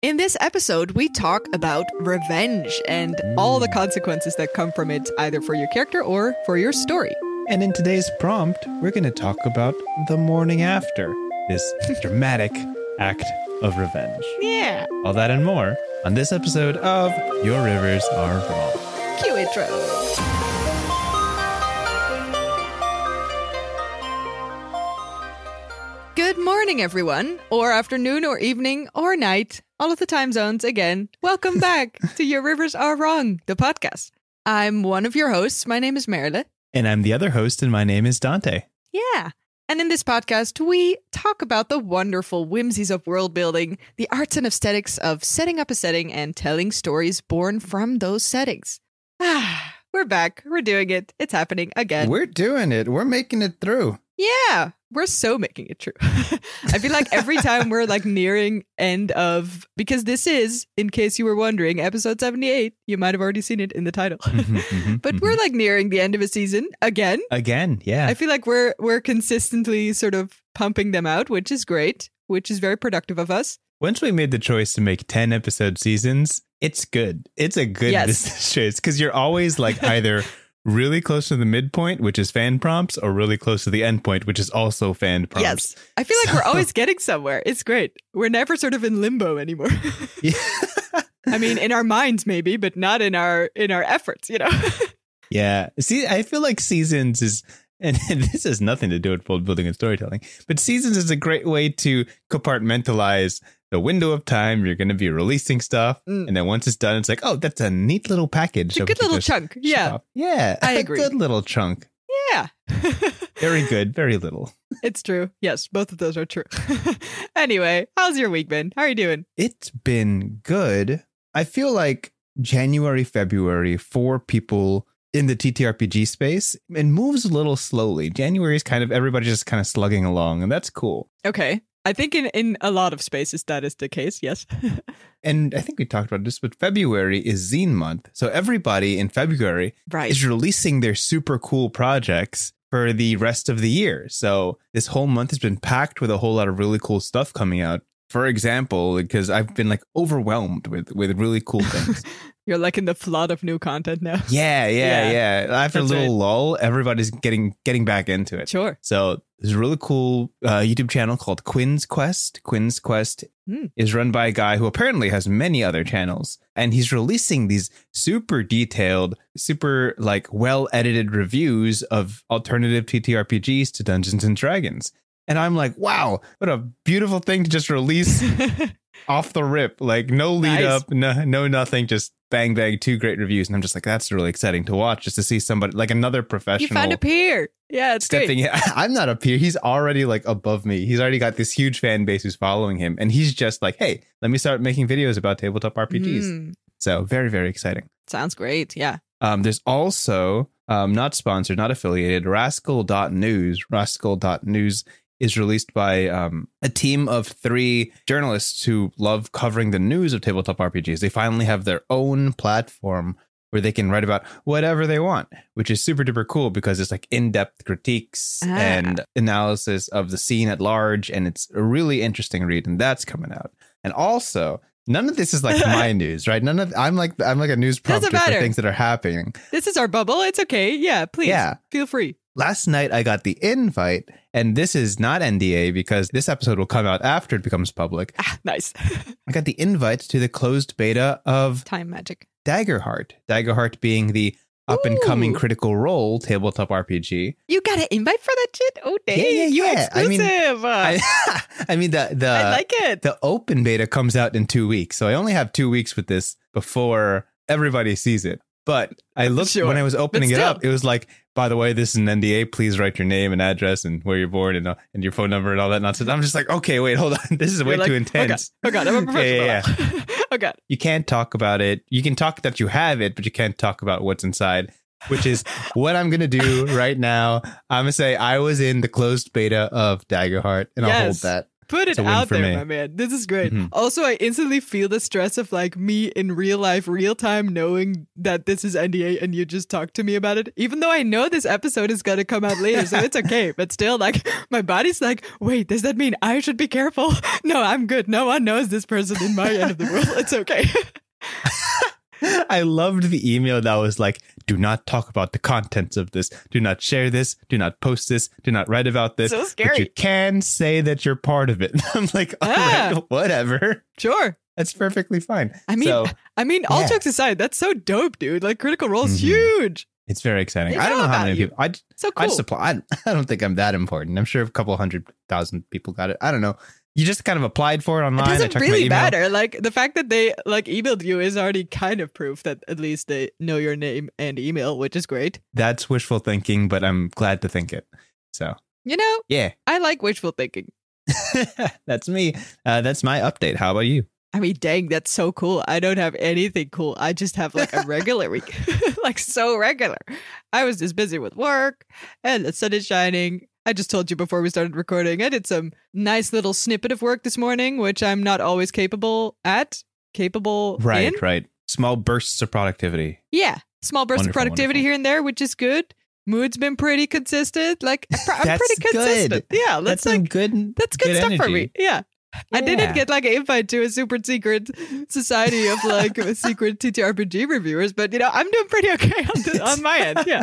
In this episode, we talk about revenge and all the consequences that come from it, either for your character or for your story. And in today's prompt, we're going to talk about the morning after, this dramatic act of revenge. Yeah. All that and more on this episode of Your Rivers Are Wrong. Cue intro. Good morning, everyone, or afternoon, or evening, or night, all of the time zones again. Welcome back to Your Rivers Are Wrong, the podcast. I'm one of your hosts. My name is Merle. And I'm the other host, and my name is Dante. Yeah. And in this podcast, we talk about the wonderful whimsies of world building, the arts and aesthetics of setting up a setting and telling stories born from those settings. We're back. We're doing it. It's happening again. We're doing it. We're making it through. Yeah, we're so making it true. I feel like every time we're like nearing end of, because this is, in case you were wondering, episode 78. You might have already seen it in the title. But we're like nearing the end of a season again. Again, yeah. I feel like we're consistently sort of pumping them out, which is great, which is very productive of us. Once we made the choice to make 10 episode seasons, it's good. It's a good choice because you're always like either really close to the midpoint, which is fan prompts, or really close to the end point, which is also fan prompts. Yes. I feel like we're always getting somewhere. It's great. We're never sort of in limbo anymore. Yeah. I mean, in our minds, maybe, but not in our efforts, you know? Yeah. See, I feel like seasons is, and this has nothing to do with world building and storytelling, but seasons is a great way to compartmentalize the window of time you're going to be releasing stuff. And then once it's done, it's like, oh, that's a neat little package. It's a good little chunk. Yeah. Yeah. I agree. A good little chunk. Yeah. Very good. Very little. It's true. Yes, both of those are true. Anyway, how's your week been? How are you doing? It's been good. I feel like January, February for people in the TTRPG space, it moves a little slowly. January is kind of everybody just kind of slugging along, and that's cool. Okay. I think in a lot of spaces that is the case, yes. And I think we talked about this, but February is Zine month. So everybody in February is releasing their super cool projects for the rest of the year. So this whole month has been packed with a whole lot of really cool stuff coming out. For example, because I've been like overwhelmed with really cool things. You're like in the flood of new content now. Yeah. After a little lull, everybody's getting back into it. Sure. So there's a really cool YouTube channel called Quinn's Quest. Quinn's Quest is run by a guy who apparently has many other channels. And he's releasing these super detailed, super like well-edited reviews of alternative TTRPGs to Dungeons and Dragons. And I'm like, wow, what a beautiful thing to just release off the rip. Like no lead up, no nothing, just bang, 2 great reviews. And I'm just like, that's really exciting to watch, just to see somebody like another professional. You found a peer. Yeah, it's stepping great. I'm not a peer. He's already like above me. He's already got this huge fan base who's following him. And he's just like, hey, let me start making videos about tabletop RPGs. So very, very exciting. Sounds great. Yeah. There's also not sponsored, not affiliated, Rascal.news. Rascal.news is released by a team of 3 journalists who love covering the news of tabletop RPGs. They finally have their own platform where they can write about whatever they want, which is super duper cool because it's like in-depth critiques and analysis of the scene at large. And it's a really interesting read. And that's coming out. And also, none of this is like my news, right? I'm like a news prompter for things that are happening. This is our bubble. It's okay. Yeah, please. Yeah. Feel free. Last night, I got the invite, and this is not NDA because this episode will come out after it becomes public. Nice. I got the invite to the closed beta of Time Magic. Daggerheart. Daggerheart being the up-and-coming Critical Role tabletop RPG. You got an invite for that shit? Oh, dang. Yeah. You exclusive. I mean, I like it. The open beta comes out in 2 weeks, so I only have 2 weeks with this before everybody sees it. But I looked when I was opening it up, it was like, by the way, this is an NDA. Please write your name and address and where you're born and your phone number and all that nonsense. I'm just like, okay, wait, hold on. This is way too intense. Oh God, I'm a professional. Yeah. Oh God. You can't talk about it. You can talk that you have it, but you can't talk about what's inside, which is what I'm going to do right now. I'm going to say I was in the closed beta of Daggerheart, and I'll hold that. Put it a win out for there, me. my man. This is great. Mhm. Also, I instantly feel the stress of like me in real life, real time, knowing that this is NDA and you just talk to me about it. Even though I know this episode is going to come out later, so it's okay. But still, like, my body's like, wait, does that mean I should be careful? No, I'm good. No one knows this person in my end of the world. It's okay. I loved the email that was like, do not talk about the contents of this. Do not share this. Do not post this. Do not write about this. So scary. But you can say that you're part of it. I'm like, all right, whatever. Sure. That's perfectly fine. I mean, all yeah. jokes aside, that's so dope, dude. Like, Critical Role is huge. It's very exciting. They I don't know know how about many you. people. So I cool. just apply. I don't think I'm that important. I'm sure a couple 100,000 people got it. I don't know. You just kind of applied for it online. It I doesn't checked my really email. matter. Like, the fact that they like emailed you is already kind of proof that at least they know your name and email, which is great. That's wishful thinking, but I'm glad to think it. So, You know, yeah, I like wishful thinking. that's me. That's my update. How about you? I mean, dang, that's so cool. I don't have anything cool. I just have like a regular week, like so regular. I was just busy with work and the sun is shining. I just told you before we started recording, I did some nice little snippet of work this morning, which I'm not always capable in. Right. Small bursts of productivity. Yeah. Small bursts of Wonderful, productivity wonderful. here and there, which is good. Mood's been pretty consistent. Like, I'm That's pretty consistent. good. Yeah. That's Let's some like, good. that's good stuff for energy. me. Yeah. I didn't Yeah. get like an invite to a super secret society of like secret TTRPG reviewers, but you know, I'm doing pretty okay on my end. Yeah.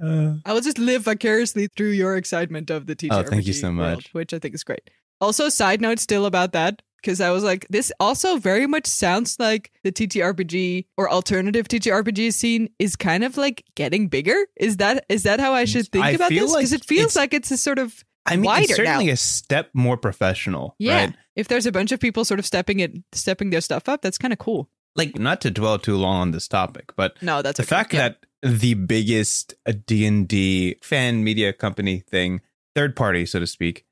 I will just live vicariously through your excitement of the TTRPG thank you so world, much. which I think is great. Also, side note still about that, because I was like, this also very much sounds like the TTRPG or alternative TTRPG scene is kind of like getting bigger. Is that how I should think I about feel this? Because like it feels it's- like it's a sort of I mean, wider it's certainly now. a step more professional. Yeah. Right? If there's a bunch of people sort of stepping their stuff up, that's kind of cool. Like, not to dwell too long on this topic, but No, that's the okay. fact Yeah. that the biggest D&D fan media company thing, third party, so to speak,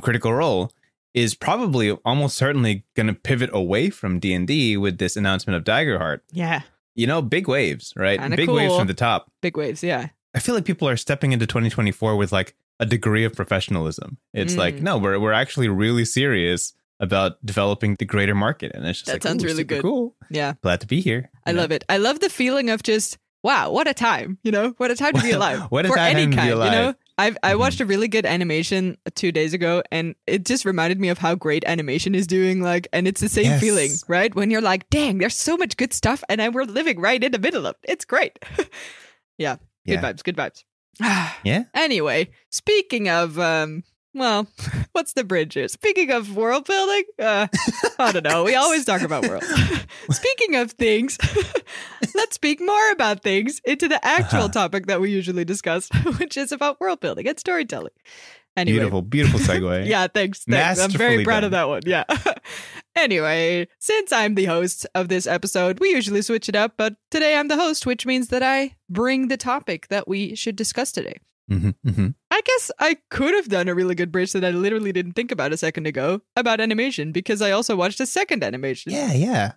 Critical Role, is probably almost certainly going to pivot away from D&D with this announcement of Daggerheart. Yeah. You know, big waves, right? Kinda Big waves cool. from the top. Big waves. Yeah. I feel like people are stepping into 2024 with like a degree of professionalism. It's like, no, we're actually really serious about developing the greater market. And it's just That like, sounds ooh, really super good. Cool. Yeah. Glad to be here. I love it. I love the feeling of just, wow, what a time, you know, what a time to be alive. What a for time any to be kind, alive. you know. I watched a really good animation 2 days ago, and it just reminded me of how great animation is doing. Like, and it's the same Yes. feeling, right? When you're like, dang, there's so much good stuff, and we're living right in the middle of it. It's great. Yeah. Good Yeah. vibes. Good vibes. Yeah. Anyway, speaking of, well, what's the bridge here? Speaking of world building, I don't know. We always talk about world. Speaking of things, let's speak more about things into the actual topic that we usually discuss, which is about world building and storytelling. Anyway. Beautiful segue. Yeah, thanks. I'm very Masterfully proud done. of that one. Yeah. Anyway, since I'm the host of this episode, we usually switch it up, but today I'm the host, which means that I bring the topic that we should discuss today. I guess I could have done a really good bridge that I literally didn't think about a second ago about animation, because I also watched a second animation. Yeah.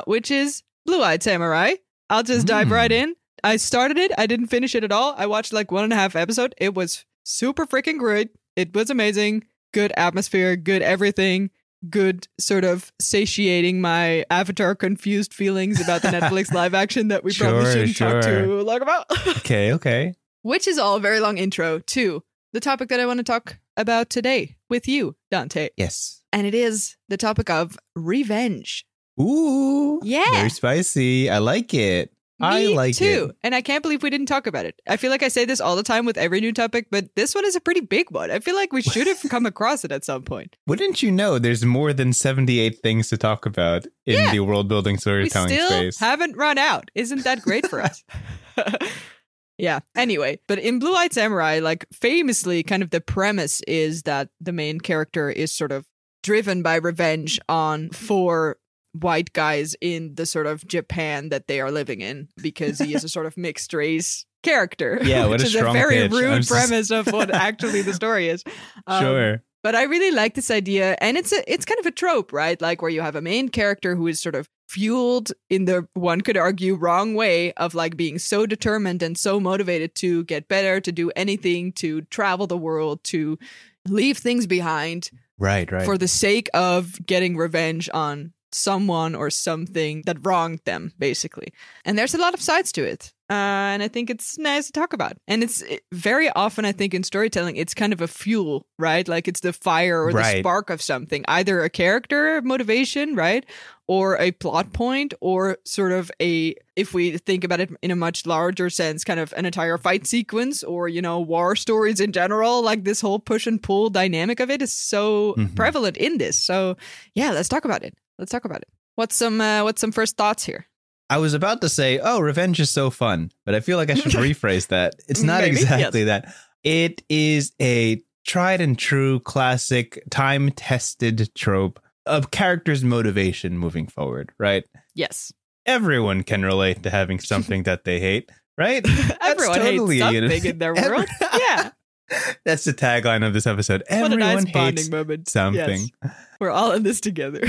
Which is Blue-Eyed Samurai. I'll just dive right in. I started it. I didn't finish it at all. I watched like 1.5 episodes. It was super freaking great. It was amazing. Good atmosphere, good everything. Good sort of satiating my Avatar confused feelings about the Netflix live action that we probably shouldn't talk too long about. Okay. Which is all a very long intro to the topic that I want to talk about today with you, Dante. Yes. And it is the topic of revenge. Ooh. Yeah. Very spicy. I like it. I Me like too. it. And I can't believe we didn't talk about it. I feel like I say this all the time with every new topic, but this one is a pretty big one. I feel like we should have come across it at some point. Wouldn't you know there's more than 78 things to talk about in the world building We storytelling still space? haven't run out. Isn't that great for us? Yeah. Anyway, but in Blue-Eyed Samurai, like famously, kind of the premise is that the main character is sort of driven by revenge on 4 white guys in the sort of Japan that they are living in, because he is a sort of mixed race character. Yeah, what which a is a strong very pitch. rude I'm just- premise of what actually the story is. Sure. But I really like this idea, and it's kind of a trope, right? Like where you have a main character who is sort of fueled in the, one could argue, wrong way of like being so determined and so motivated to get better, to do anything, to travel the world, to leave things behind. Right. for the sake of getting revenge on someone or something that wronged them, basically. And there's a lot of sides to it. And I think it's nice to talk about. And very often, I think in storytelling, it's kind of a fuel, right? Like it's the fire or the spark of something, either a character motivation, right? Or a plot point, or sort of if we think about it in a much larger sense, kind of an entire fight sequence, or, war stories in general. Like this whole push and pull dynamic of it is so prevalent in this. So yeah, let's talk about it. What's some first thoughts here? I was about to say, revenge is so fun, but I feel like I should rephrase that. It's not exactly that. It is a tried and true classic time-tested trope of characters' motivation moving forward, right? Yes. Everyone can relate to having something that they hate, right? Everyone hates something in their world. Yeah. That's the tagline of this episode. What Everyone a nice hates bonding moment. something. Yes. We're all in this together.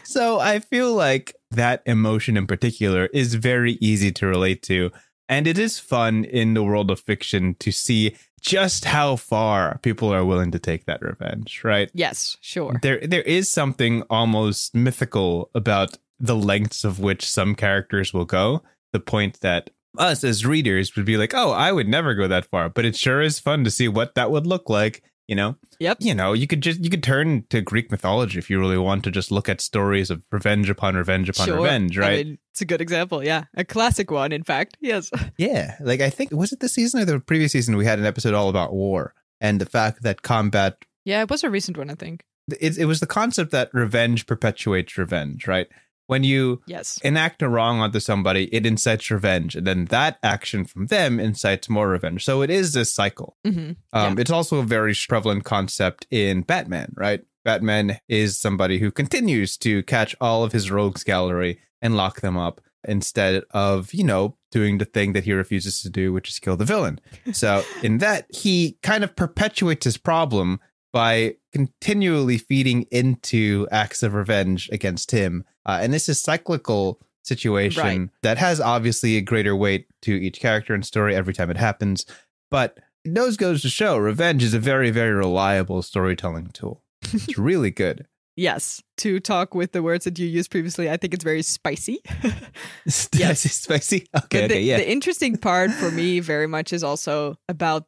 So I feel like that emotion in particular is very easy to relate to. And it is fun in the world of fiction to see just how far people are willing to take that revenge, right? Yes, sure. There is something almost mythical about the lengths of which some characters will go. The point that us as readers would be like, I would never go that far, but it sure is fun to see what that would look like, Yep. You could turn to Greek mythology if you really want to just look at stories of revenge upon revenge upon revenge, right? I mean, it's a good example, yeah. A classic one, in fact, yes. Yeah, like I think, was it this season or the previous season we had an episode all about war and the fact that combat... Yeah, it was a recent one, I think. It was the concept that revenge perpetuates revenge, right? When you enact a wrong onto somebody, it incites revenge. And then that action from them incites more revenge. So it is this cycle. Mm-hmm. It's also a very prevalent concept in Batman, right? Batman is somebody who continues to catch all of his rogues gallery and lock them up instead of, doing the thing that he refuses to do, which is kill the villain. So in that, he kind of perpetuates his problem by continually feeding into acts of revenge against him. And this is a cyclical situation that has obviously a greater weight to each character and story every time it happens. But it goes to show revenge is a very, very reliable storytelling tool. It's really good. Yes. To talk with the words that you used previously, I think it's very spicy. Yes, spicy. Okay, The interesting part for me very much is also about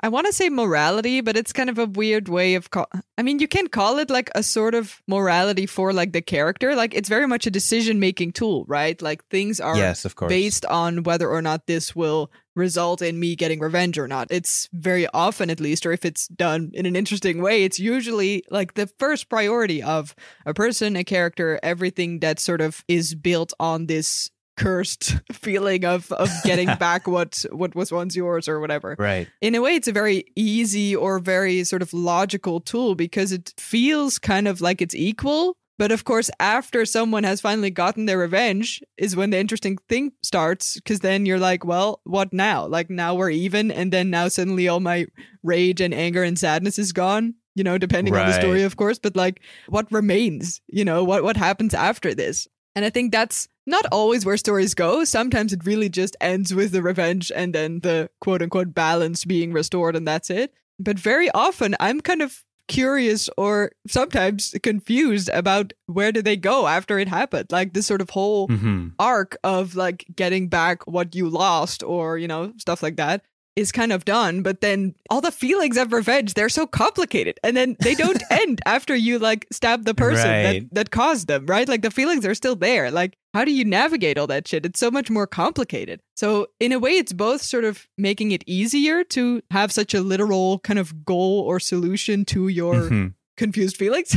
I want to say morality, but it's kind of a weird way of you can call it like a sort of morality for like the character. Like it's very much a decision-making tool, right? Like things are based on whether or not this will result in me getting revenge or not. It's very often, at least, or if it's done in an interesting way, it's usually like the first priority of a person, a character, everything that sort of is built on this cursed feeling of getting back what was once yours or whatever. Right. In a way, it's a very easy or very sort of logical tool because it feels kind of like it's equal. But of course, after someone has finally gotten their revenge is when the interesting thing starts, because then you're like, well, what now? Like now we're even, and then now suddenly all my rage and anger and sadness is gone, depending on the story, of course. But like, what remains? What happens after this? And I think that's not always where stories go. Sometimes it really just ends with the revenge and then the quote unquote balance being restored, and that's it. But very often I'm kind of curious or sometimes confused about where do they go after it happened. Like this sort of whole arc of like getting back what you lost or, stuff like that is kind of done. But then all the feelings of revenge, they're so complicated. And then they don't end after you like stab the person that caused them, right? Like the feelings are still there. Like how do you navigate all that shit? It's so much more complicated. So in a way, it's both sort of making it easier to have such a literal kind of goal or solution to your confused feelings.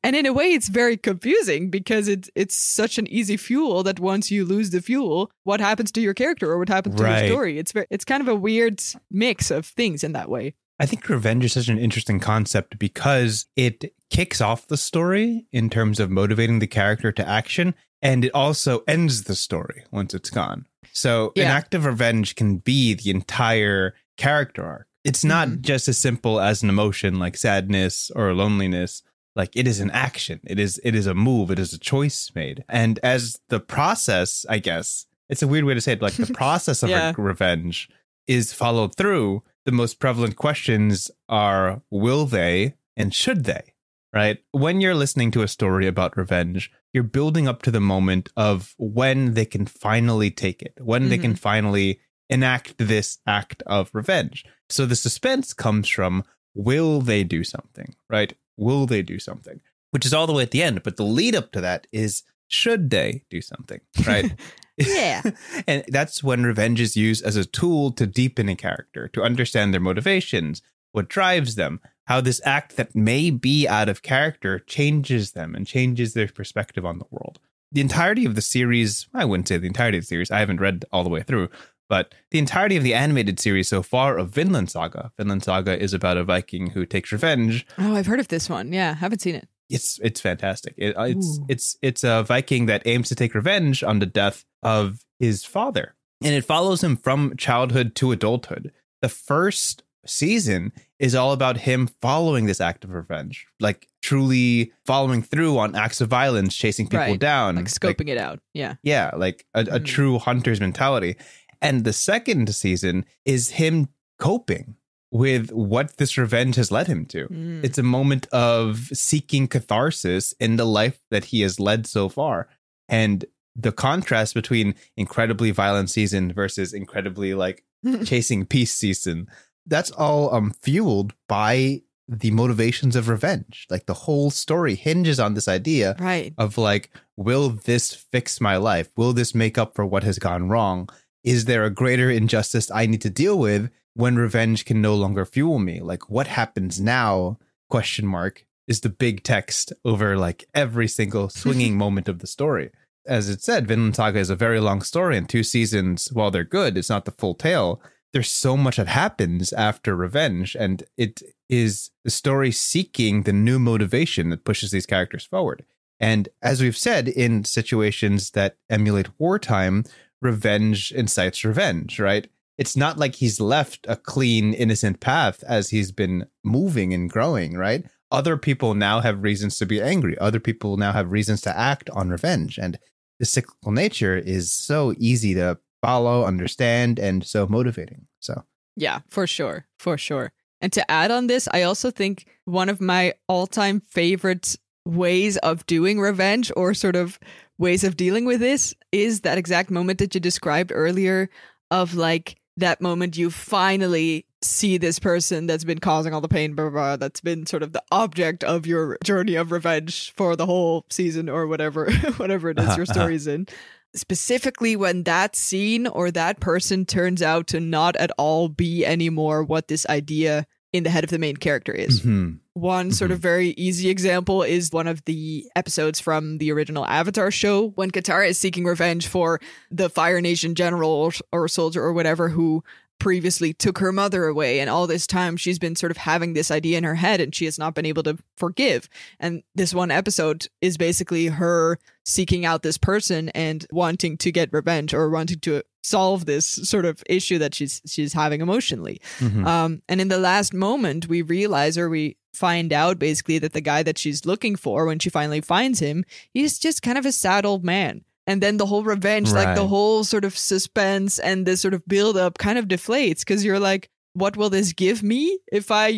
And in a way, it's very confusing because it's such an easy fuel that once you lose the fuel, what happens to your character or what happens to your story? It's kind of a weird mix of things in that way. I think revenge is such an interesting concept because it kicks off the story in terms of motivating the character to action, and it also ends the story once it's gone. So an act of revenge can be the entire character arc. It's not just as simple as an emotion like sadness or loneliness. Like it is an action. It is a move. It is a choice made. And as the process, I guess, it's a weird way to say it, but like the process of revenge is followed through, the most prevalent questions are, will they and should they? Right? When you're listening to a story about revenge, you're building up to the moment of when they can finally take it, when they can finally enact this act of revenge. So the suspense comes from, will they do something, right? Will they do something? Which is all the way at the end. But the lead up to that is, should they do something, right? Yeah. And that's when revenge is used as a tool to deepen a character, to understand their motivations, what drives them, how this act that may be out of character changes them and changes their perspective on the world. The entirety of the series, I wouldn't say the entirety of the series, I haven't read all the way through, but the entirety of the animated series so far of Vinland Saga. Vinland Saga is about a Viking who takes revenge. Oh, I've heard of this one. Yeah, haven't seen it. It's fantastic. It's a Viking that aims to take revenge on the death of his father. And it follows him from childhood to adulthood. The first season is all about him following this act of revenge, like truly following through on acts of violence, chasing people down, like scoping it out. Yeah, like a true hunter's mentality. And the second season is him coping with what this revenge has led him to. It's a moment of seeking catharsis in the life that he has led so far. And the contrast between incredibly violent season versus incredibly like chasing peace season, that's all fueled by the motivations of revenge. Like the whole story hinges on this idea of like, will this fix my life? Will this make up for what has gone wrong? Is there a greater injustice I need to deal with when revenge can no longer fuel me? Like, what happens now? Question mark is the big text over like every single swinging moment of the story. As it said, Vinland Saga is a very long story, and 2 seasons, while they're good, it's not the full tale. There's so much that happens after revenge, and it is the story seeking the new motivation that pushes these characters forward. And as we've said, in situations that emulate wartime, revenge incites revenge, right? It's not like he's left a clean, innocent path as he's been moving and growing, right? Other people now have reasons to be angry. Other people now have reasons to act on revenge. And the cyclical nature is so easy to follow, understand, and so motivating. So, yeah, for sure. For sure. And to add on this, I also think one of my all-time favorite ways of doing revenge, or sort of ways of dealing with this, is that exact moment that you described earlier of like that moment you finally see this person that's been causing all the pain, blah, blah, blah, that's been sort of the object of your journey of revenge for the whole season or whatever, whatever it is your story's in. Specifically when that scene or that person turns out to not at all be anymore what this idea in the head of the main character is. One sort of very easy example is one of the episodes from the original Avatar show when Katara is seeking revenge for the Fire Nation general or soldier or whatever who previously took her mother away, and all this time she's been sort of having this idea in her head and she has not been able to forgive. And this one episode is basically her seeking out this person and wanting to get revenge or wanting to solve this sort of issue that she's having emotionally. And in the last moment we realize, or we find out basically, that the guy that she's looking for, when she finally finds him, he's just kind of a sad old man. And then the whole revenge, like the whole sort of suspense and this sort of build up kind of deflates, because you're like, what will this give me if I,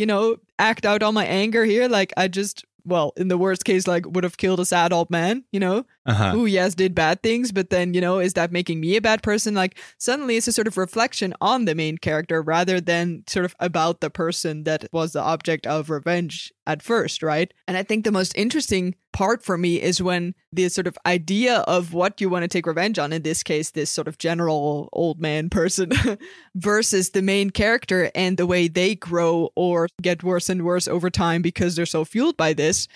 act out all my anger here? Like I just, well, in the worst case, like would have killed a sad old man, who, yes, did bad things. But then, is that making me a bad person? Like suddenly it's a sort of reflection on the main character rather than sort of about the person that was the object of revenge at first, right? And I think the most interesting part for me is when the sort of idea of what you want to take revenge on, in this case, this sort of general old man person, versus the main character and the way they grow or get worse and worse over time because they're so fueled by this,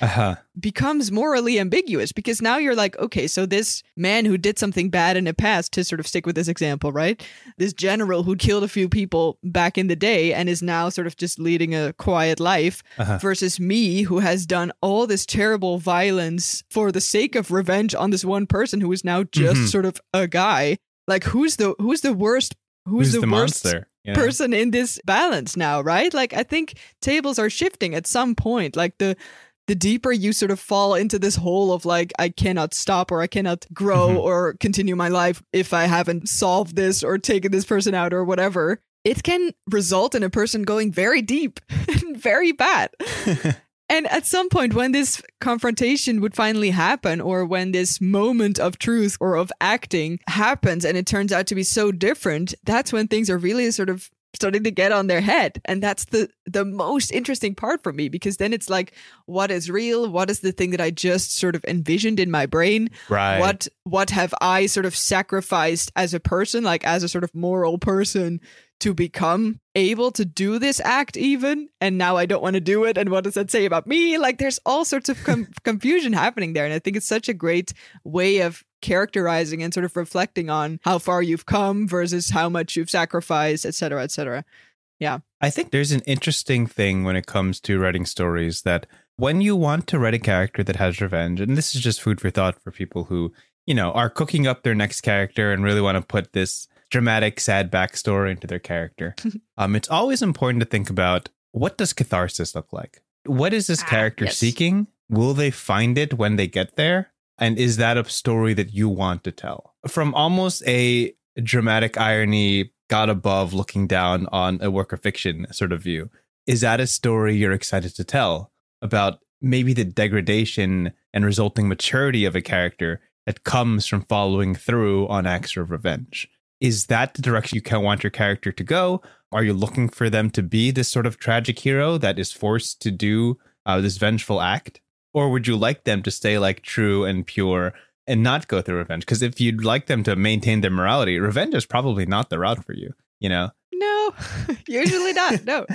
becomes morally ambiguous. Because now you're like, okay, so this man who did something bad in the past, to sort of stick with this example, right? This general who killed a few people back in the day and is now sort of just leading a quiet life, versus me, who has done all this terrible violence for the sake of revenge on this one person who is now just sort of a guy. Like who's the worst monster person in this balance now, right? Like I think tables are shifting at some point. Like the deeper you sort of fall into this hole of like, I cannot stop or I cannot grow or continue my life if I haven't solved this or taken this person out or whatever, it can result in a person going very deep and very bad. And at some point, when this confrontation would finally happen, or when this moment of truth or of acting happens and it turns out to be so different, that's when things are really sort of starting to get on their head. And that's the most interesting part for me, because then it's like, what is real? What is the thing that I just sort of envisioned in my brain? Right. What have I sort of sacrificed as a person, like as a sort of moral person, to become able to do this act even, and now I don't want to do it, and what does that say about me? Like, there's all sorts of confusion happening there, and I think it's such a great way of characterizing and sort of reflecting on how far you've come versus how much you've sacrificed, etc., etc. Yeah. I think there's an interesting thing when it comes to writing stories, that when you want to write a character that has revenge, and this is just food for thought for people who, you know, are cooking up their next character and really want to put this dramatic, sad backstory into their character. It's always important to think about, what does catharsis look like? What is this character seeking? Will they find it when they get there? And is that a story that you want to tell? From almost a dramatic irony, God above looking down on a work of fiction sort of view, is that a story you're excited to tell about maybe the degradation and resulting maturity of a character that comes from following through on acts of revenge? Is that the direction you want your character to go? Are you looking for them to be this sort of tragic hero that is forced to do this vengeful act? Or would you like them to stay like true and pure and not go through revenge? Because if you'd like them to maintain their morality, revenge is probably not the route for you, you know? No, usually not. No.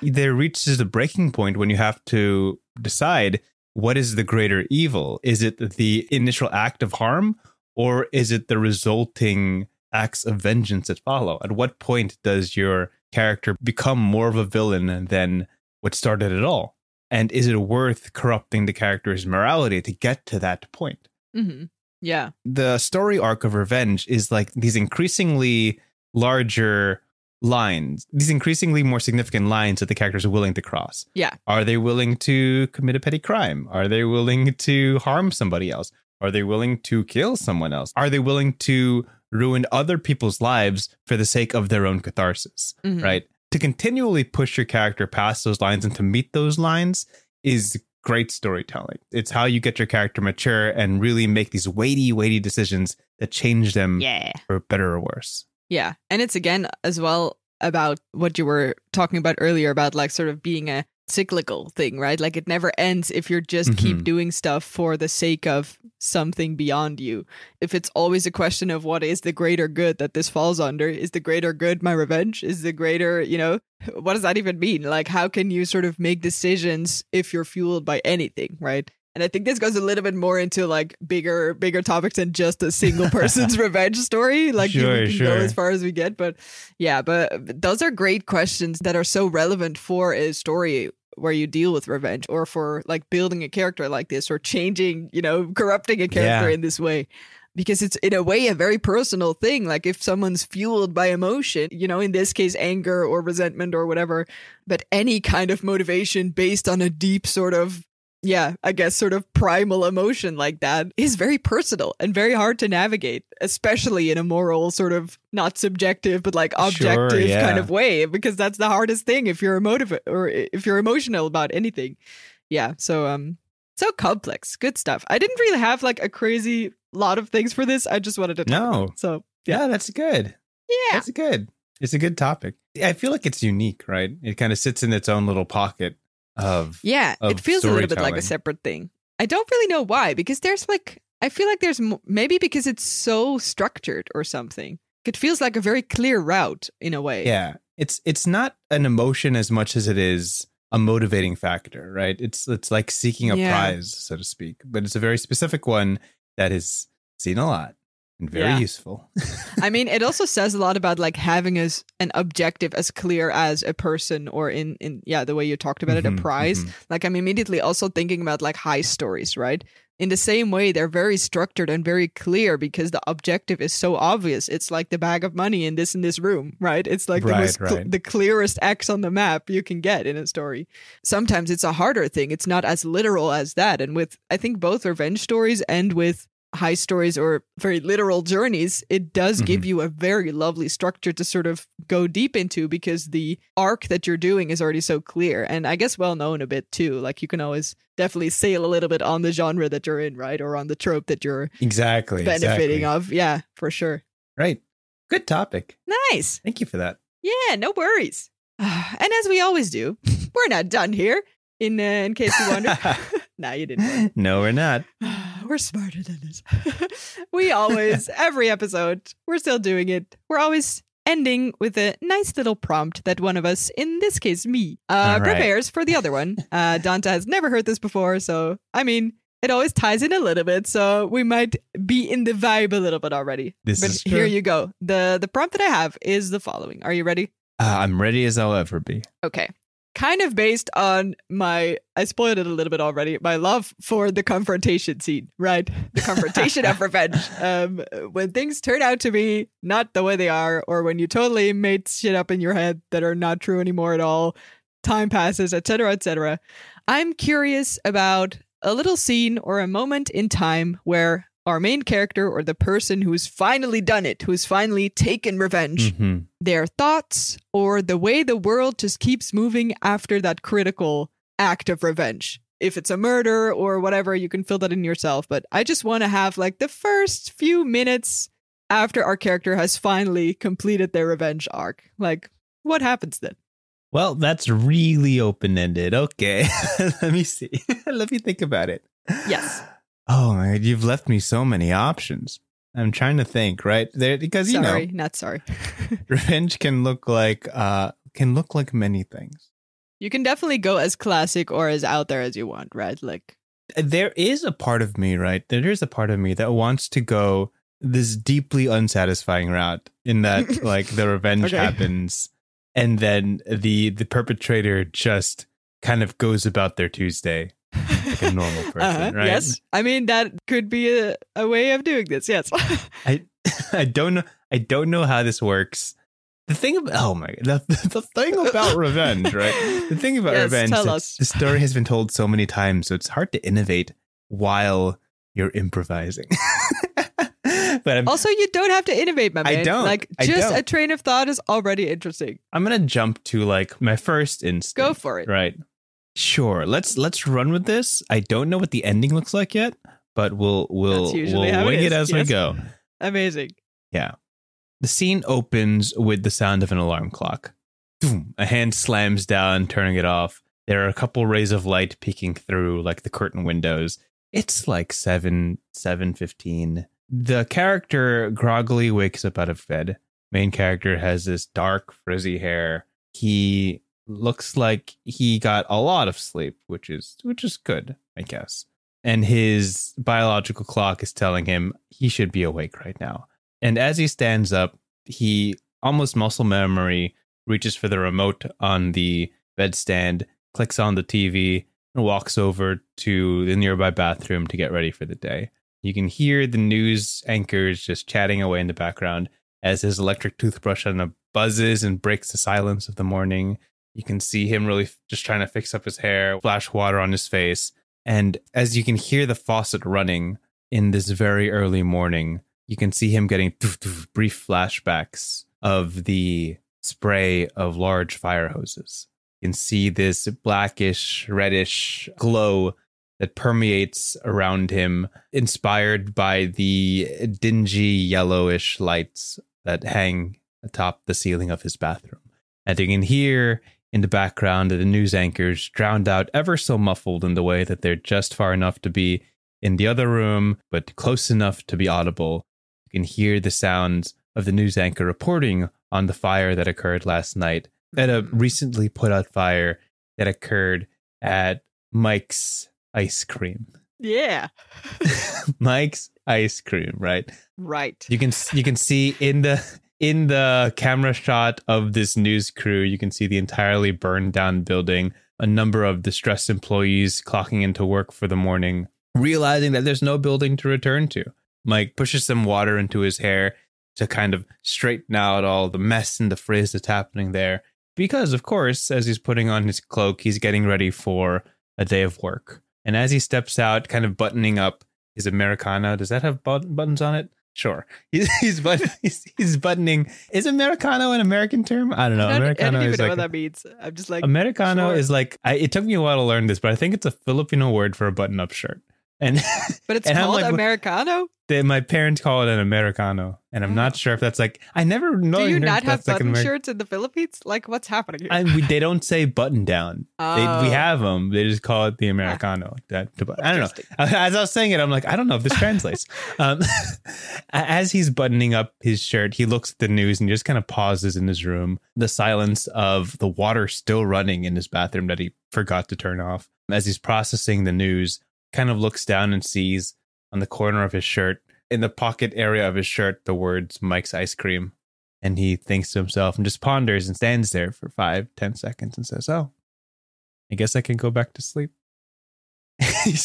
There reaches a breaking point when you have to decide, what is the greater evil? Is it the initial act of harm, or is it the resulting acts of vengeance that follow? At what point does your character become more of a villain than what started it all? And is it worth corrupting the character's morality to get to that point? Mm-hmm. Yeah. The story arc of revenge is like these increasingly larger lines, these increasingly more significant lines that the characters are willing to cross. Yeah. Are they willing to commit a petty crime? Are they willing to harm somebody else? Are they willing to kill someone else? Are they willing to ruin other people's lives for the sake of their own catharsis, right? To continually push your character past those lines and to meet those lines is great storytelling. It's how you get your character mature and really make these weighty decisions that change them for better or worse. Yeah. And it's again as well about what you were talking about earlier about like sort of being a cyclical thing, right? Like it never ends if you're just keep doing stuff for the sake of something beyond you. If it's always a question of what is the greater good that this falls under, is the greater good my revenge? Is the greater, you know, what does that even mean? Like, how can you sort of make decisions if you're fueled by anything, right? And I think this goes a little bit more into like bigger topics than just a single person's revenge story. Like we can go as far as we get, but yeah, but those are great questions that are so relevant for a story where you deal with revenge, or for like building a character like this, or changing, you know, corrupting a character in this way. Because it's in a way a very personal thing. Like if someone's fueled by emotion, you know, in this case, anger or resentment or whatever, but any kind of motivation based on a deep sort of, I guess sort of primal emotion like that is very personal and very hard to navigate, especially in a moral sort of not subjective, but like objective kind of way, because that's the hardest thing if you're if you're emotional about anything. Yeah. So complex. Good stuff. I didn't really have like a crazy lot of things for this. I just wanted to talk about it. So yeah, that's good. Yeah. That's good. It's a good topic. I feel like it's unique, right? It kind of sits in its own little pocket of it feels a little bit like a separate thing. I don't really know why, because there's like, I feel like there's maybe because it's so structured or something. It feels like a very clear route in a way. Yeah. It's not an emotion as much as it is a motivating factor, right? It's like seeking a prize, so to speak, but it's a very specific one that is seen a lot and very useful. I mean, it also says a lot about like having an objective as clear as a person, or in the way you talked about it, a prize. Like I'm immediately also thinking about like heist stories, right? In the same way, they're very structured and very clear because the objective is so obvious. It's like the bag of money in this room, right? It's like the clearest X on the map you can get in a story. Sometimes it's a harder thing. It's not as literal as that. And with, I think, both revenge stories and with high stories or very literal journeys, it does give you a very lovely structure to sort of go deep into because the arc that you're doing is already so clear. And I guess well known a bit too. Like you can always definitely sail a little bit on the genre that you're in, right? Or on the trope that you're benefiting of. Yeah, for sure. Right. Good topic. Nice. Thank you for that. Yeah, no worries. And as we always do, we're not done here. In case you wonder. No, you didn't wonder. No, we're not. We're smarter than this. We always, every episode, we're still doing it. We're always ending with a nice little prompt that one of us, in this case me, prepares for the other one. Danta has never heard this before, so, I mean, it always ties in a little bit, so we might be in the vibe a little bit already. This is true. Here you go. The prompt that I have is the following. Are you ready? I'm ready as I'll ever be. Okay. Kind of based on I spoiled it a little bit already, my love for the confrontation scene, right? The confrontation of revenge. When things turn out to be not the way they are, or when you totally made shit up in your head that are not true anymore at all, time passes, etc., etc. I'm curious about a little scene or a moment in time where our main character or the person who's finally done it, who's finally taken revenge, their thoughts or the way the world just keeps moving after that critical act of revenge. If it's a murder or whatever, you can fill that in yourself. But I just want to have like the first few minutes after our character has finally completed their revenge arc. Like, what happens then? Well, that's really open-ended. Okay, let me see. Let me think about it. Yes. Oh my God, you've left me so many options. I'm trying to think, right? There, because not sorry. Revenge can look like many things. You can definitely go as classic or as out there as you want, right? Like there is a part of me, right? There is a part of me that wants to go this deeply unsatisfying route in that like the revenge happens and then the perpetrator just kind of goes about their Tuesday. Like a normal person, right? Yes, I mean that could be a way of doing this. Yes, I don't know how this works. The thing about the thing about revenge, right? The thing about revenge, the story has been told so many times, so it's hard to innovate while you're improvising. But also, you don't have to innovate, my man. I don't. Like just a train of thought is already interesting. I'm gonna jump to like my first instinct. Go for it. Right. Sure, let's run with this. I don't know what the ending looks like yet, but we'll wing it as we go. Amazing. Yeah. The scene opens with the sound of an alarm clock. Boom, a hand slams down, turning it off. There are a couple rays of light peeking through like the curtain windows. It's like 7:15. The character groggily wakes up out of bed. Main character has this dark frizzy hair. He looks like he got a lot of sleep, which is good, I guess. And his biological clock is telling him he should be awake right now. And as he stands up, he almost muscle memory reaches for the remote on the bedstand, clicks on the TV, and walks over to the nearby bathroom to get ready for the day. You can hear the news anchors just chatting away in the background as his electric toothbrush buzzes and breaks the silence of the morning. You can see him really just trying to fix up his hair, splash water on his face. And as you can hear the faucet running in this very early morning, you can see him getting brief flashbacks of the spray of large fire hoses. You can see this blackish, reddish glow that permeates around him, inspired by the dingy, yellowish lights that hang atop the ceiling of his bathroom. And you can hear in the background, the news anchors drowned out ever so muffled in the way that they're just far enough to be in the other room, but close enough to be audible. You can hear the sounds of the news anchor reporting on the fire that occurred last night, at a recently put out fire that occurred at Mike's Ice Cream. Yeah. Mike's Ice Cream, right? Right. You can see in the camera shot of this news crew, you can see the entirely burned down building, a number of distressed employees clocking into work for the morning, realizing that there's no building to return to. Mike pushes some water into his hair to kind of straighten out all the mess and the frizz that's happening there. Because, of course, as he's putting on his cloak, he's getting ready for a day of work. And as he steps out, kind of buttoning up his Americano. Does that have buttons on it? Sure. He's buttoning. Is Americano an American term? I don't know. I don't Americano even is know like what that means. I'm just like, Americano sure. is like, it took me a while to learn this, but I think it's a Filipino word for a button-up shirt. And But it's and I'm called like, Americano? my parents call it an Americano, and I'm not sure if that's like, I never know. Do you not have that's like button shirts in the Philippines? Like, what's happening here? They don't say button down. Oh. We have them. They just call it the Americano. I don't know. As I was saying it, I'm like, I don't know if this translates. As he's buttoning up his shirt, he looks at the news and just kind of pauses in his room. The silence of the water still running in his bathroom that he forgot to turn off. As he's processing the news, kind of looks down and sees on the corner of his shirt, in the pocket area of his shirt, the words Mike's Ice Cream. And he thinks to himself and just ponders and stands there for 5-10 seconds and says, oh, I guess I can go back to sleep.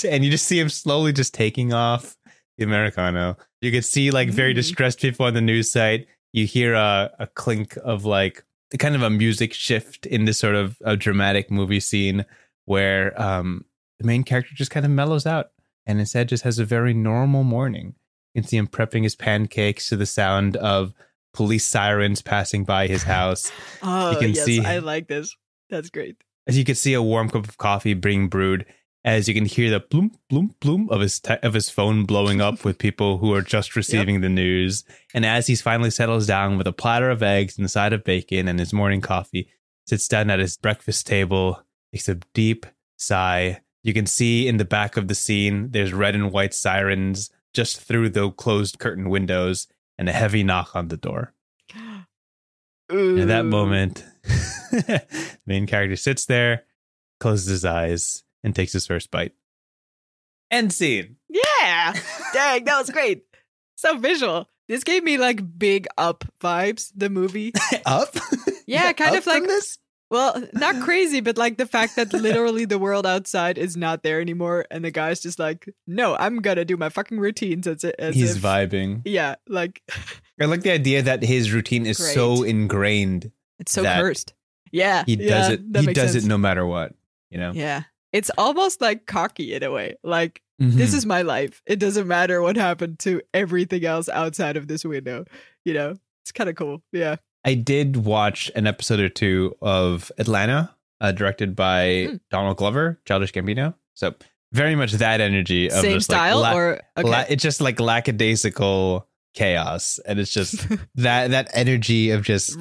And you just see him slowly just taking off the Americano. You could see like very distressed people on the news site. You hear a clink of like the kind of a music shift in this sort of a dramatic movie scene where the main character just kind of mellows out and instead just has a very normal morning. You can see him prepping his pancakes to the sound of police sirens passing by his house. Oh, you can yes, see, I like this. That's great. as you can see a warm cup of coffee being brewed, as you can hear the bloom, bloom, bloom of his phone blowing up with people who are just receiving the news. And as he finally settles down with a platter of eggs and a side of bacon and his morning coffee, sits down at his breakfast table, takes a deep sigh. You can see in the back of the scene, there's red and white sirens just through the closed curtain windows and a heavy knock on the door. And at that moment, the main character sits there, closes his eyes, and takes his first bite. End scene. Yeah. Dang, that was great. So visual. This gave me like big Up vibes, the movie. Up? Yeah, kind Up of like from this? Well, not crazy, but like the fact that literally the world outside is not there anymore, and the guy's just like, "No, I'm gonna do my fucking routines." He's vibing. Yeah, like I like the idea that his routine is so ingrained. It's so cursed. Yeah, he does it. He does it no matter what. You know. Yeah, it's almost like cocky in a way. Like this is my life. It doesn't matter what happened to everything else outside of this window. You know, it's kind of cool. Yeah. I did watch an episode or two of Atlanta, directed by Donald Glover, Childish Gambino. So very much that energy of same just style, like or okay. It's just like lackadaisical chaos, and it's just that energy of just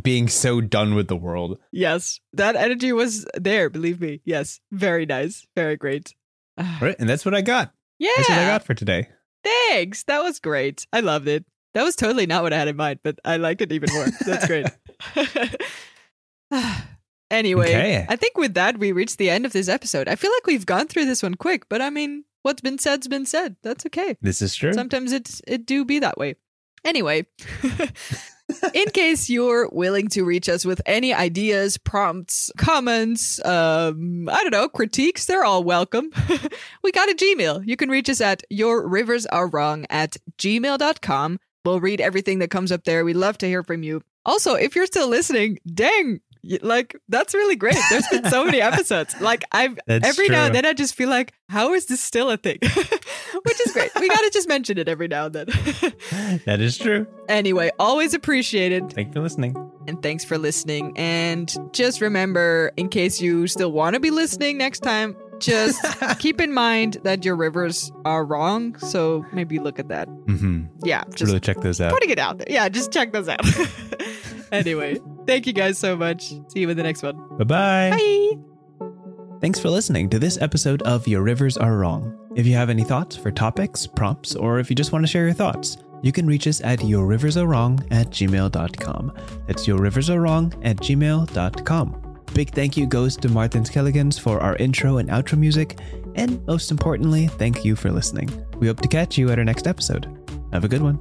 being so done with the world. Yes, that energy was there. Believe me. Yes, very nice, very great. Right, and that's what I got. Yeah, that's what I got for today. Thanks. That was great. I loved it. That was totally not what I had in mind, but I liked it even more. That's great. Anyway, okay. I think with that, we reached the end of this episode. I feel like we've gone through this one quick, but I mean, what's been said's been said. That's okay. This is true. Sometimes it do be that way. Anyway, in case you're willing to reach us with any ideas, prompts, comments, I don't know, critiques, they're all welcome. We got a Gmail. You can reach us at yourriversarewrong@gmail.com. We'll read everything that comes up there. We'd love to hear from you. Also, if you're still listening, dang, like, that's really great. There's been so many episodes. Like, every now and then I just feel like, how is this still a thing? Which is great. We got to just mention it every now and then. That is true. Anyway, always appreciated. Thanks for listening. And thanks for listening. And just remember, in case you still want to be listening next time, just keep in mind that your rivers are wrong. So maybe look at that. Yeah. Just really check those out. Putting it out there. Yeah, just check those out. Anyway, thank you guys so much. See you in the next one. Bye-bye. Bye. Thanks for listening to this episode of Your Rivers Are Wrong. If you have any thoughts for topics, prompts, or if you just want to share your thoughts, you can reach us at yourriversarewrong@gmail.com. That's yourriversarewrong@gmail.com. Big thank you goes to Martin Skelligans for our intro and outro music. And most importantly, thank you for listening. We hope to catch you at our next episode. Have a good one.